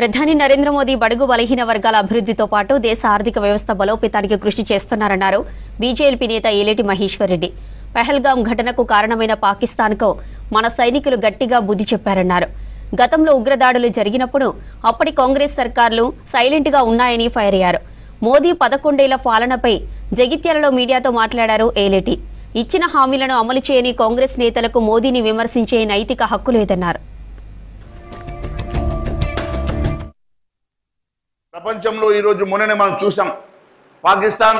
ప్రధాని నరేంద్ర మోదీ బడుగు బలహీన వర్గాల అభివృద్ధితో పాటు దేశ ఆర్థిక వ్యవస్థ బలోపేతానికి కృషి చేస్తున్నారన్నారు బీజేపీ నేత ఏలేటి మహేశ్వర్ రెడ్డి. పహల్గాం ఘటనకు కారణమైన పాకిస్తాన్కు మన సైనికులు గట్టిగా బుద్ధి చెప్పారన్నారు. గతంలో ఉగ్రదాడులు జరిగినప్పుడు అప్పటి కాంగ్రెస్ సర్కార్లు సైలెంట్ గా ఉన్నాయని ఫైర్ అయ్యారు. మోదీ 11 ఏళ్ల పాలనపై జగిత్యాలలో మీడియాతో మాట్లాడారు ఏలేటి. ఇచ్చిన హామీలను అమలు చేయని కాంగ్రెస్ నేతలకు మోదీని విమర్శించే నైతిక హక్కు లేదన్నారు. ప్రపంచంలో ఈ రోజు మొన్ననే మనం చూసాం, పాకిస్తాన్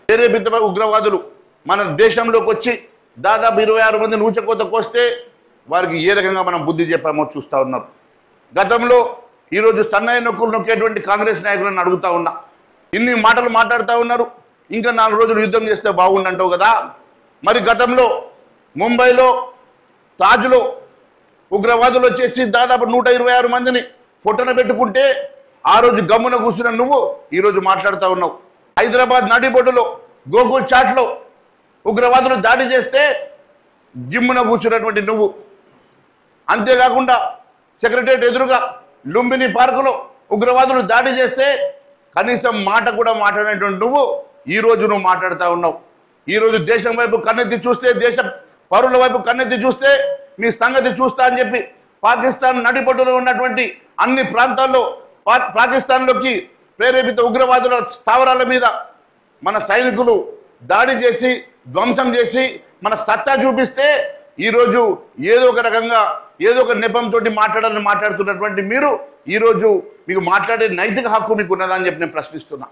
ప్రేరేపిత ఉగ్రవాదులు మన దేశంలోకి వచ్చి దాదాపు 26 మంది నూచకోత కోస్తే వారికి ఏ రకంగా మనం బుద్ధి చెప్పామో చూస్తూ ఉన్నారు. గతంలో ఈరోజు సన్నాయి నొక్కులు నొక్కేటువంటి కాంగ్రెస్ నాయకులను అడుగుతా ఉన్నా, ఇన్ని మాటలు మాట్లాడుతూ ఉన్నారు, ఇంకా 4 రోజులు యుద్ధం చేస్తే బాగుండంటావు కదా. మరి గతంలో ముంబైలో తాజ్లో ఉగ్రవాదులు వచ్చేసి దాదాపు 126 మందిని పొట్టన పెట్టుకుంటే ఆ రోజు గమ్మున కూర్చున్న నువ్వు ఈరోజు మాట్లాడుతూ ఉన్నావు. హైదరాబాద్ నడిబొడ్డులో గోకుల్ చాట్లో ఉగ్రవాదులు దాడి చేస్తే జిమ్మున కూర్చున్నటువంటి నువ్వు, అంతేకాకుండా సెక్రటరియట్ ఎదురుగా లుంబిని పార్కులో ఉగ్రవాదులు దాడి చేస్తే కనీసం మాట కూడా మాట్లాడినటువంటి నువ్వు ఈరోజు నువ్వు మాట్లాడుతూ ఉన్నావు. ఈరోజు దేశం వైపు కన్నెత్తి చూస్తే, దేశ పౌరుల వైపు కన్నెత్తి చూస్తే మీ సంగతి చూస్తా అని చెప్పి పాకిస్తాన్ నడిబొడ్డులో ఉన్నటువంటి అన్ని ప్రాంతాల్లో పాకిస్తాన్లోకి ప్రేరేపిత ఉగ్రవాదుల స్థావరాల మీద మన సైనికులు దాడి చేసి ధ్వంసం చేసి మన సత్తా చూపిస్తే ఈరోజు ఏదో ఒక రకంగా ఏదో ఒక నెపంతో మాట్లాడాలని మాట్లాడుతున్నటువంటి మీరు ఈరోజు మీకు మాట్లాడే నైతిక హక్కు మీకు ఉన్నదని చెప్పి నేను ప్రశ్నిస్తున్నా.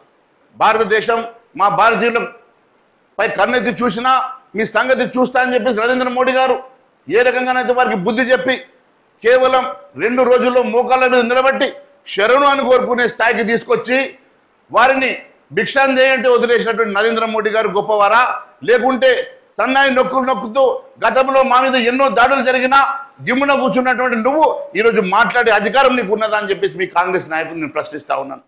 భారతదేశం మా భారతీయులపై కన్నెత్తి చూసినా మీ సంగతి చూస్తా అని చెప్పి నరేంద్ర మోడీ గారు ఏ రకంగానైతే వారికి బుద్ధి చెప్పి కేవలం 2 రోజుల్లో మోకాళ్ళ మీద నిలబట్టి శరణు అని కోరుకునే స్థాయికి తీసుకొచ్చి వారిని భిక్షాందేయంటే వదిలేసినటువంటి నరేంద్ర మోడీ గారు గొప్పవారా, లేకుంటే సన్నాయి నొక్కులు నొక్కుతూ గతంలో మా మీద ఎన్నో దాడులు జరిగినా జిమ్మున కూర్చున్నటువంటి నువ్వు ఈరోజు మాట్లాడే అధికారం నీకు ఉన్నదా అని చెప్పేసి మీ కాంగ్రెస్ నాయకులు నేను ప్రశ్నిస్తా ఉన్నాను.